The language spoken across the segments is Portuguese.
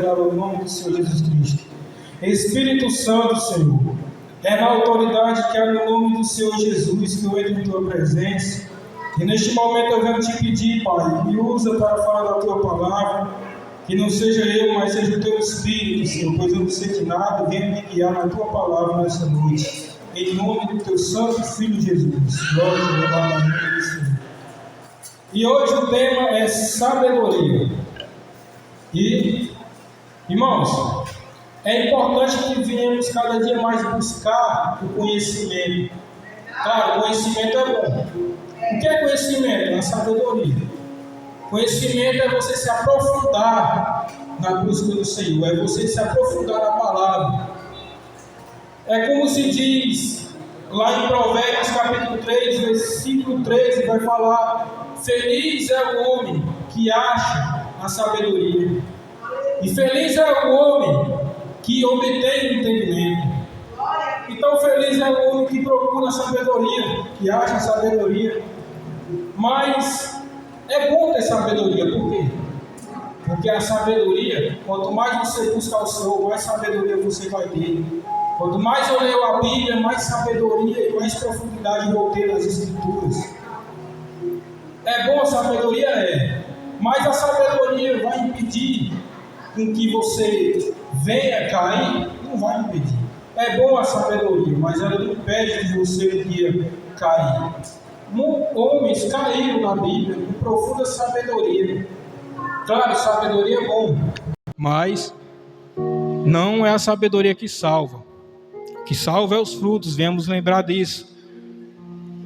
celebrar o nome do Senhor Jesus Cristo. Espírito Santo, Senhor, é na autoridade que há no nome do Senhor Jesus que eu entro em tua presença. E neste momento eu venho te pedir, Pai, me usa para falar da tua palavra, que não seja eu, mas seja o teu Espírito, Senhor, pois eu não sei de nada, venha me guiar na tua palavra nessa noite. Em nome do teu santo Filho Jesus. Glória ao nome do Senhor. E hoje o tema é sabedoria. E, irmãos, é importante que venhamos cada dia mais buscar o conhecimento. Claro, o conhecimento é bom. O que é conhecimento? É a sabedoria. Conhecimento é você se aprofundar na busca do Senhor, é você se aprofundar na palavra. É como se diz lá em Provérbios capítulo 3, versículo 13, vai falar: feliz é o homem que acha a sabedoria, e feliz é o homem que obtém o entendimento. Então feliz é o homem que procura a sabedoria, que acha a sabedoria. Mas é bom ter sabedoria, por quê? Porque a sabedoria, quanto mais você buscar o Senhor, mais sabedoria você vai ter. Quanto mais eu leio a Bíblia, mais sabedoria e mais profundidade eu vou ter nas Escrituras. É bom a sabedoria? É. Mas a sabedoria vai impedir com que você venha cair? Não vai impedir. É bom a sabedoria, mas ela não impede de você um dia cair. Homens caíram na Bíblia com profunda sabedoria. Claro, sabedoria é bom, mas não é a sabedoria que salva. O que salva é os frutos, venhamos lembrar disso.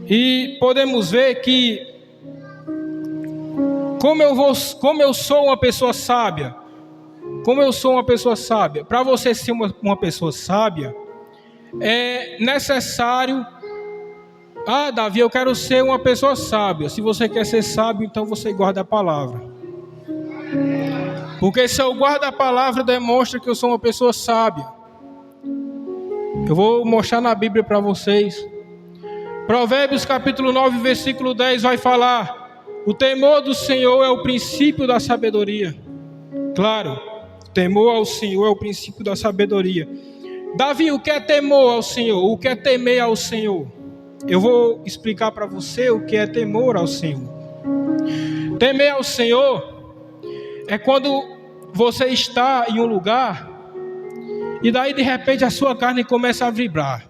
E podemos ver que como eu sou uma pessoa sábia, para você ser uma pessoa sábia, é necessário... Davi, eu quero ser uma pessoa sábia. Se você quer ser sábio, então você guarda a palavra. Porque se eu guardo a palavra, demonstra que eu sou uma pessoa sábia. Eu vou mostrar na Bíblia para vocês. Provérbios capítulo 9, versículo 10 vai falar: o temor do Senhor é o princípio da sabedoria. Claro, o temor ao Senhor é o princípio da sabedoria. Davi, o que é temor ao Senhor? O que é temer ao Senhor? Eu vou explicar para você o que é temor ao Senhor. Temer ao Senhor é quando você está em um lugar e daí de repente a sua carne começa a vibrar.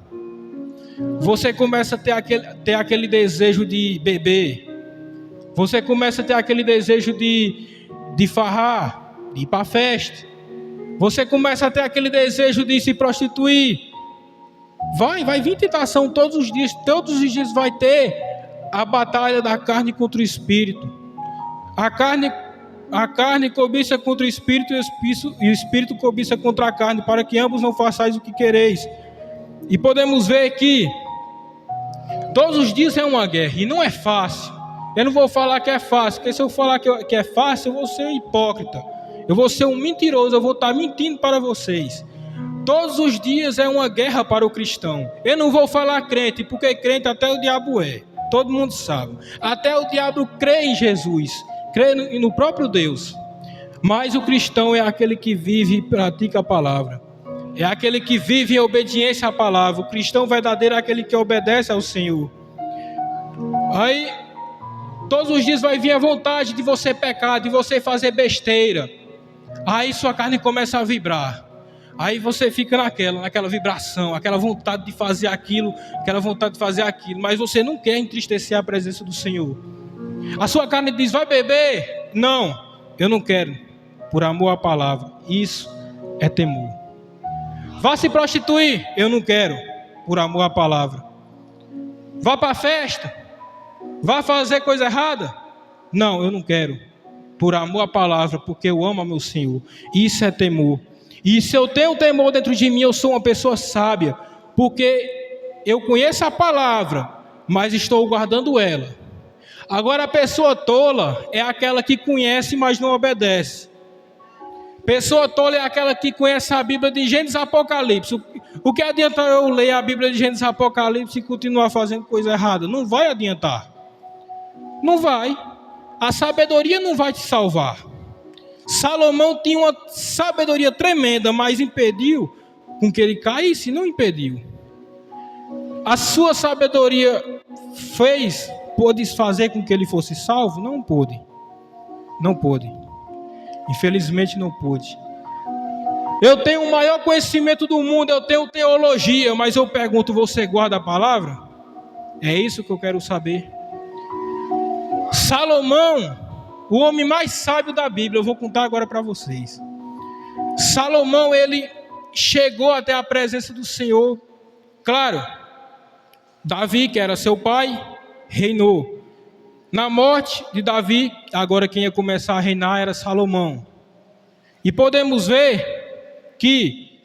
Você começa a ter aquele desejo de beber. Você começa a ter aquele desejo de farrar, de ir para a festa. Você começa a ter aquele desejo de se prostituir. Vai vir tentação todos os dias vai ter a batalha da carne contra o espírito. A carne cobiça contra o espírito e o espírito cobiça contra a carne, para que ambos não façais o que quereis. E podemos ver que todos os dias é uma guerra, e não é fácil. Eu não vou falar que é fácil, porque se eu falar que é fácil, eu vou ser hipócrita. Eu vou ser um mentiroso, eu vou estar mentindo para vocês. Todos os dias é uma guerra para o cristão. Eu não vou falar crente, porque crente até o diabo é. Todo mundo sabe. Até o diabo crê em Jesus, crê no próprio Deus. Mas o cristão é aquele que vive e pratica a palavra. É aquele que vive em obediência à palavra. O cristão verdadeiro é aquele que obedece ao Senhor. Aí, todos os dias vai vir a vontade de você pecar, de você fazer besteira. Aí sua carne começa a vibrar. Aí você fica naquela vibração, aquela vontade de fazer aquilo, mas você não quer entristecer a presença do Senhor. A sua carne diz: vai beber? Não, eu não quero, por amor à palavra. Isso é temor. Vá se prostituir? Eu não quero, por amor à palavra. Vá para a festa? Vá fazer coisa errada? Não, eu não quero, por amor à palavra, porque eu amo ao meu Senhor. Isso é temor. E se eu tenho temor dentro de mim, eu sou uma pessoa sábia, porque eu conheço a palavra, mas estou guardando ela. Agora a pessoa tola é aquela que conhece, mas não obedece. Pessoa tola é aquela que conhece a Bíblia de Gênesis e Apocalipse. O que adianta eu ler a Bíblia de Gênesis e Apocalipse e continuar fazendo coisa errada? Não vai adiantar. Não vai. A sabedoria não vai te salvar. Salomão tinha uma sabedoria tremenda, mas impediu com que ele caísse? Não impediu. A sua sabedoria pôde fazer com que ele fosse salvo? Não pôde. Não pôde. Infelizmente não pôde. Eu tenho o maior conhecimento do mundo, eu tenho teologia, mas eu pergunto, você guarda a palavra? É isso que eu quero saber. Salomão, o homem mais sábio da Bíblia, eu vou contar agora para vocês. Salomão, ele chegou até a presença do Senhor. Claro, Davi, que era seu pai, reinou. Na morte de Davi, agora quem ia começar a reinar era Salomão. E podemos ver que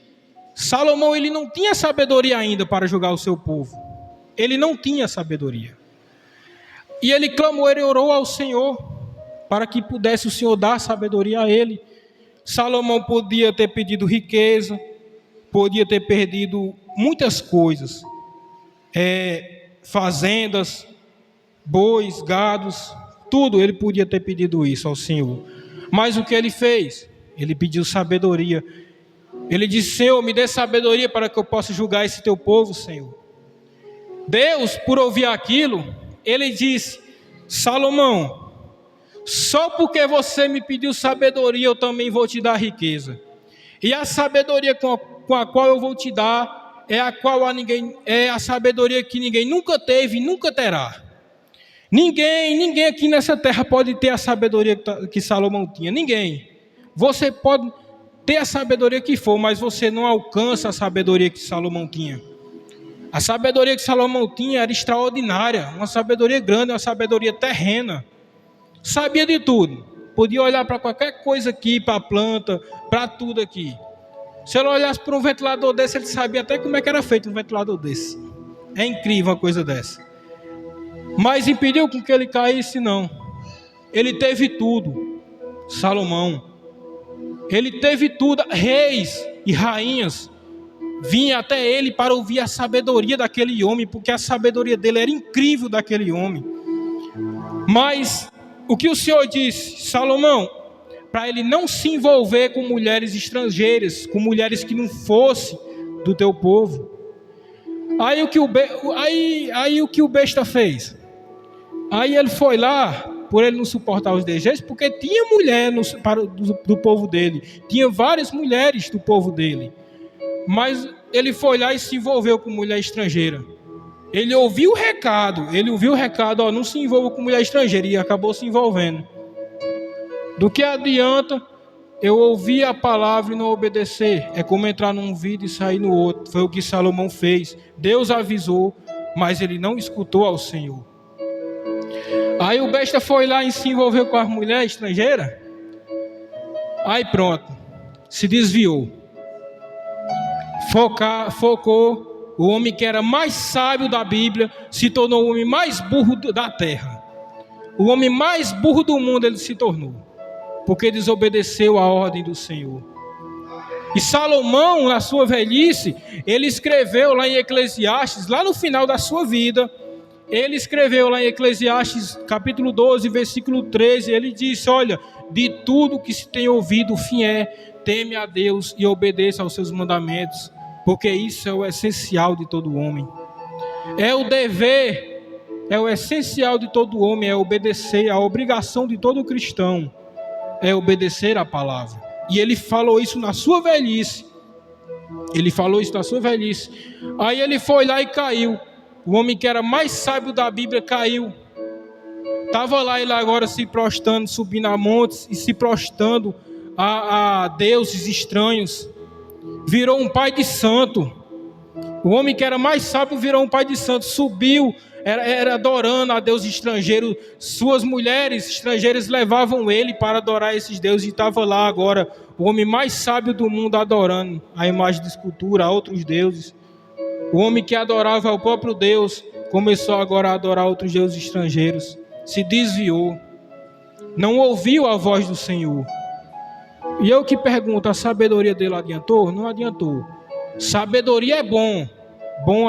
Salomão, ele não tinha sabedoria ainda para julgar o seu povo. Ele não tinha sabedoria. E ele clamou, ele orou ao Senhor para que pudesse o Senhor dar sabedoria a ele. Salomão podia ter pedido riqueza, podia ter perdido muitas coisas, fazendas, bois, gados, tudo. Ele podia ter pedido isso ao Senhor. Mas o que ele fez? Ele pediu sabedoria. Ele disse, Senhor, me dê sabedoria para que eu possa julgar esse teu povo, Senhor. Deus, por ouvir aquilo, ele disse, Salomão, só porque você me pediu sabedoria, eu também vou te dar riqueza. E a sabedoria com a qual eu vou te dar é a sabedoria que ninguém nunca teve e nunca terá. Ninguém aqui nessa terra pode ter a sabedoria que Salomão tinha. Ninguém. Você pode ter a sabedoria que for, mas você não alcança a sabedoria que Salomão tinha. A sabedoria que Salomão tinha era extraordinária, uma sabedoria grande, uma sabedoria terrena. Sabia de tudo. Podia olhar para qualquer coisa aqui, para a planta, para tudo aqui. Se ele olhasse para um ventilador desse, ele sabia até como é que era feito um ventilador desse. É incrível uma coisa dessa. Mas impediu com que ele caísse? Não. Ele teve tudo. Salomão. Ele teve tudo. Reis e rainhas vinham até ele para ouvir a sabedoria daquele homem, porque a sabedoria dele era incrível daquele homem. Mas o que o Senhor disse? Salomão, para ele não se envolver com mulheres estrangeiras, com mulheres que não fossem do teu povo. Aí o que o besta fez? Aí ele foi lá, por ele não suportar os desejos, porque tinha mulher do povo dele, tinha várias mulheres do povo dele, mas ele foi lá e se envolveu com mulher estrangeira. Ele ouviu o recado, ó, não se envolva com mulher estrangeira, e acabou se envolvendo. Do que adianta eu ouvir a palavra e não obedecer? É como entrar num vídeo e sair no outro. Foi o que Salomão fez. Deus avisou, mas ele não escutou ao Senhor. Aí o besta foi lá e se envolveu com a mulher estrangeira. Aí pronto, se desviou. Focou. O homem que era mais sábio da Bíblia se tornou o homem mais burro da terra. O homem mais burro do mundo ele se tornou, porque desobedeceu a ordem do Senhor. E Salomão, na sua velhice, ele escreveu lá em Eclesiastes, lá no final da sua vida, ele escreveu lá em Eclesiastes capítulo 12, versículo 13, ele disse, olha, de tudo que se tem ouvido, o fim é, teme a Deus e obedeça aos seus mandamentos, porque isso é o essencial de todo homem. É o dever, é o essencial de todo homem, é obedecer, a obrigação de todo cristão é obedecer a palavra. E ele falou isso na sua velhice. Aí ele foi lá e caiu. O homem que era mais sábio da Bíblia caiu. Estava lá ele agora se prostrando, subindo a montes e se prostrando a deuses estranhos. Virou um pai de santo. O homem que era mais sábio virou um pai de santo. Subiu, era adorando a Deus estrangeiro. Suas mulheres estrangeiras levavam ele para adorar esses deuses. E estava lá agora o homem mais sábio do mundo adorando a imagem de escultura, a outros deuses. O homem que adorava o próprio Deus começou agora a adorar outros deuses estrangeiros. Se desviou. Não ouviu a voz do Senhor. E eu que pergunto, a sabedoria dele adiantou? Não adiantou. Sabedoria é bom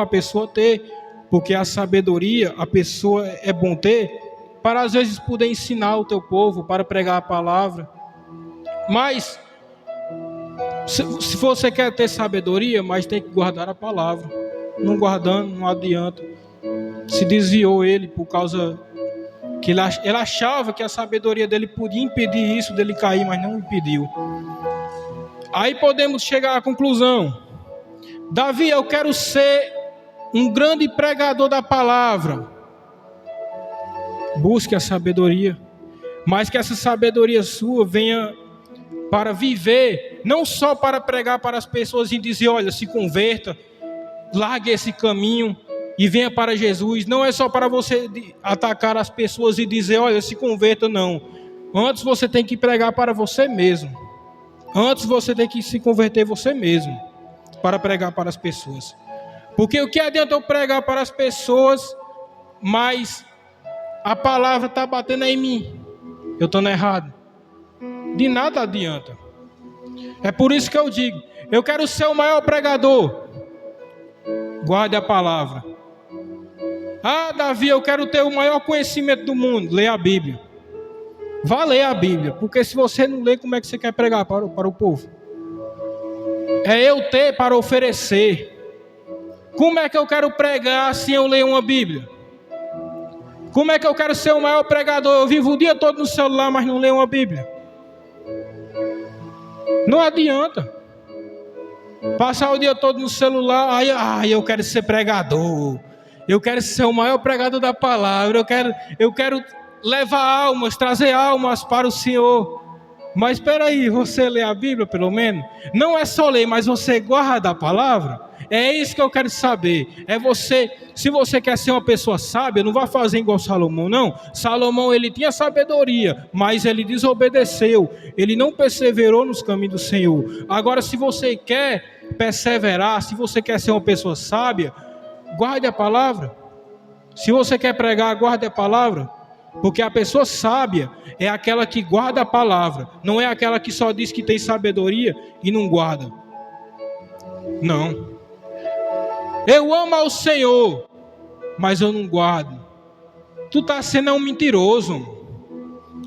a pessoa ter, porque a sabedoria a pessoa é bom ter para às vezes poder ensinar o teu povo, para pregar a palavra. Mas se você quer ter sabedoria, mas tem que guardar a palavra. Não guardando, não adianta. Se desviou ele por causa que ele achava que a sabedoria dele podia impedir isso dele cair, mas não impediu. Aí podemos chegar à conclusão: Davi, eu quero ser um grande pregador da palavra. Busque a sabedoria, mas que essa sabedoria sua venha para viver, não só para pregar para as pessoas e dizer, olha, se converta, largue esse caminho e venha para Jesus. Não é só para você atacar as pessoas e dizer, olha, se converta, não. Antes você tem que pregar para você mesmo. Antes você tem que se converter você mesmo para pregar para as pessoas. Porque o que adianta eu pregar para as pessoas, mas a palavra está batendo em mim, eu estou errado? De nada adianta. É por isso que eu digo, eu quero ser o maior pregador. Guarde a palavra. Ah, Davi, eu quero ter o maior conhecimento do mundo. Leia a Bíblia. Vá ler a Bíblia, porque se você não lê, como é que você quer pregar para o povo? É eu ter para oferecer. Como é que eu quero pregar se eu ler uma Bíblia? Como é que eu quero ser o maior pregador? Eu vivo o dia todo no celular, mas não leio uma Bíblia. Não adianta. Passar o dia todo no celular, aí eu quero ser pregador. Eu quero ser o maior pregador da palavra. Eu quero levar almas, trazer almas para o Senhor. Mas espera aí, você lê a Bíblia pelo menos? Não é só ler, mas você guarda a palavra? É isso que eu quero saber. É você, se você quer ser uma pessoa sábia, não vai fazer igual Salomão, não. Salomão, ele tinha sabedoria, mas ele desobedeceu. Ele não perseverou nos caminhos do Senhor. Agora, se você quer perseverar, se você quer ser uma pessoa sábia, guarde a palavra. Se você quer pregar, guarde a palavra. Porque a pessoa sábia é aquela que guarda a palavra. Não é aquela que só diz que tem sabedoria e não guarda. Não. Eu amo ao Senhor, mas eu não guardo. Tu está sendo um mentiroso.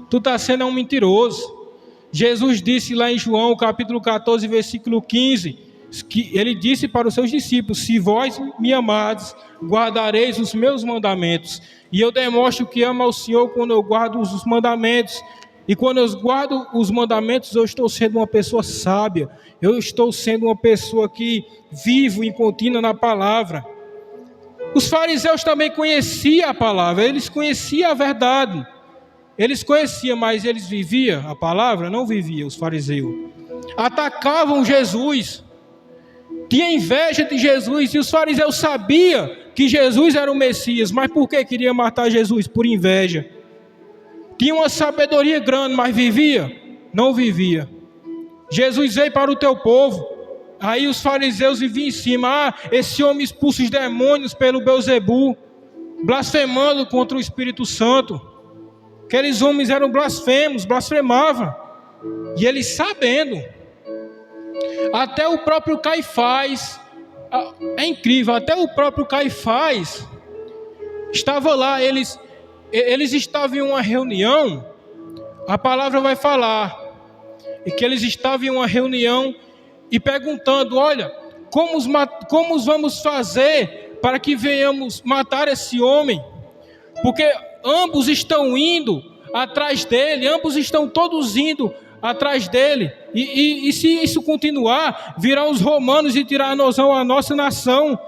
Tu está sendo um mentiroso. Jesus disse lá em João, capítulo 14, versículo 15, que ele disse para os seus discípulos: se vós me amares, guardareis os meus mandamentos. E eu demonstro que amo ao Senhor quando eu guardo os mandamentos. E quando eu guardo os mandamentos, eu estou sendo uma pessoa sábia. Eu estou sendo uma pessoa que vivo e contínua na palavra. Os fariseus também conheciam a palavra, eles conheciam a verdade. Eles conheciam, mas eles viviam a palavra? Não viviam, os fariseus. Atacavam Jesus. Tinha inveja de Jesus, e os fariseus sabiam que Jesus era o Messias, mas por que queria matar Jesus? Por inveja. Tinha uma sabedoria grande, mas vivia? Não vivia. Jesus veio para o teu povo, aí os fariseus viviam em cima: esse homem expulsa os demônios pelo Beelzebu, blasfemando contra o Espírito Santo. Aqueles homens eram blasfemos, blasfemavam, e eles sabendo. Até o próprio Caifás, é incrível, até o próprio Caifás estava lá, eles estavam em uma reunião. A palavra vai falar que eles estavam em uma reunião e perguntando: olha, como vamos fazer para que venhamos matar esse homem? Porque ambos estão indo atrás dele, ambos estão todos indo atrás dele, e se isso continuar, virão os romanos e tirarão a nossa nação.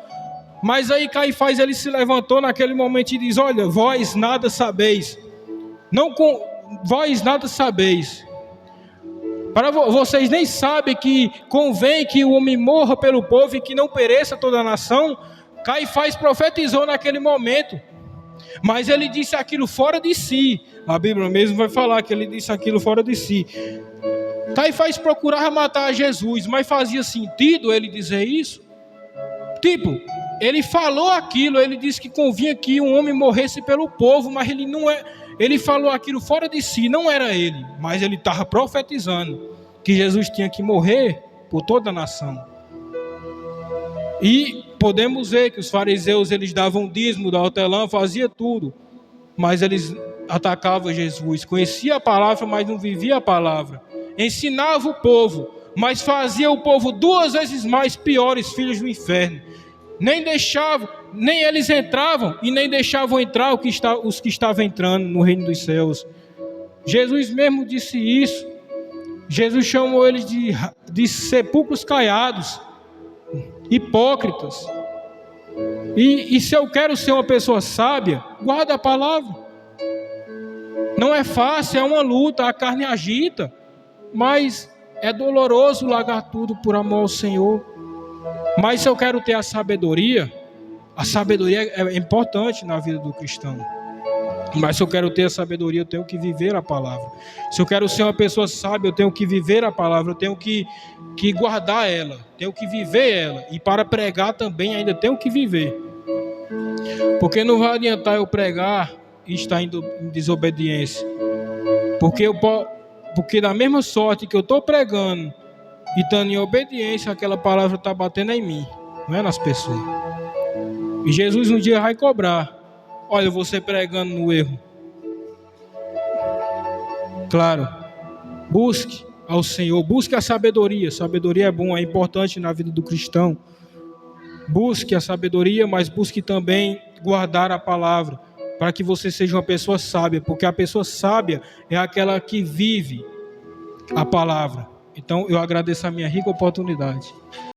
Mas aí Caifás, ele se levantou naquele momento e diz: olha, vós nada sabeis, vós nada sabeis, para vocês nem sabem que convém que o homem morra pelo povo e que não pereça toda a nação. Caifás profetizou naquele momento, mas ele disse aquilo fora de si. A Bíblia mesmo vai falar que ele disse aquilo fora de si. Caifás procurava matar Jesus, mas fazia sentido ele dizer isso? Tipo, ele falou aquilo, ele disse que convinha que um homem morresse pelo povo, mas ele falou aquilo fora de si, não era ele, mas ele estava profetizando que Jesus tinha que morrer por toda a nação. E podemos ver que os fariseus, eles davam dízimo da hortelã, fazia tudo, mas eles atacavam Jesus, conhecia a palavra, mas não vivia a palavra. ensinava o povo, mas fazia o povo 2 vezes mais piores, filhos do inferno. Nem eles entravam e nem deixavam entrar os que estavam entrando no reino dos céus. Jesus mesmo disse isso. Jesus chamou eles de sepulcros caiados, hipócritas. E se eu quero ser uma pessoa sábia, guarda a palavra. Não é fácil, é uma luta, a carne agita, mas é doloroso largar tudo por amor ao Senhor. Mas se eu quero ter a sabedoria é importante na vida do cristão. Mas se eu quero ter a sabedoria, eu tenho que viver a palavra. Se eu quero ser uma pessoa sábia, eu tenho que viver a palavra, eu tenho que guardar ela, tenho que viver ela. E para pregar também ainda tenho que viver. Porque não vai adiantar eu pregar e estar em desobediência. Porque da mesma sorte que eu estou pregando e estando em obediência, aquela palavra está batendo em mim, não é nas pessoas. E Jesus um dia vai cobrar. Olha, você pregando no erro. Claro, busque ao Senhor, busque a sabedoria. Sabedoria é bom, é importante na vida do cristão. Busque a sabedoria, mas busque também guardar a palavra, para que você seja uma pessoa sábia, porque a pessoa sábia é aquela que vive a palavra. Então eu agradeço a minha rica oportunidade.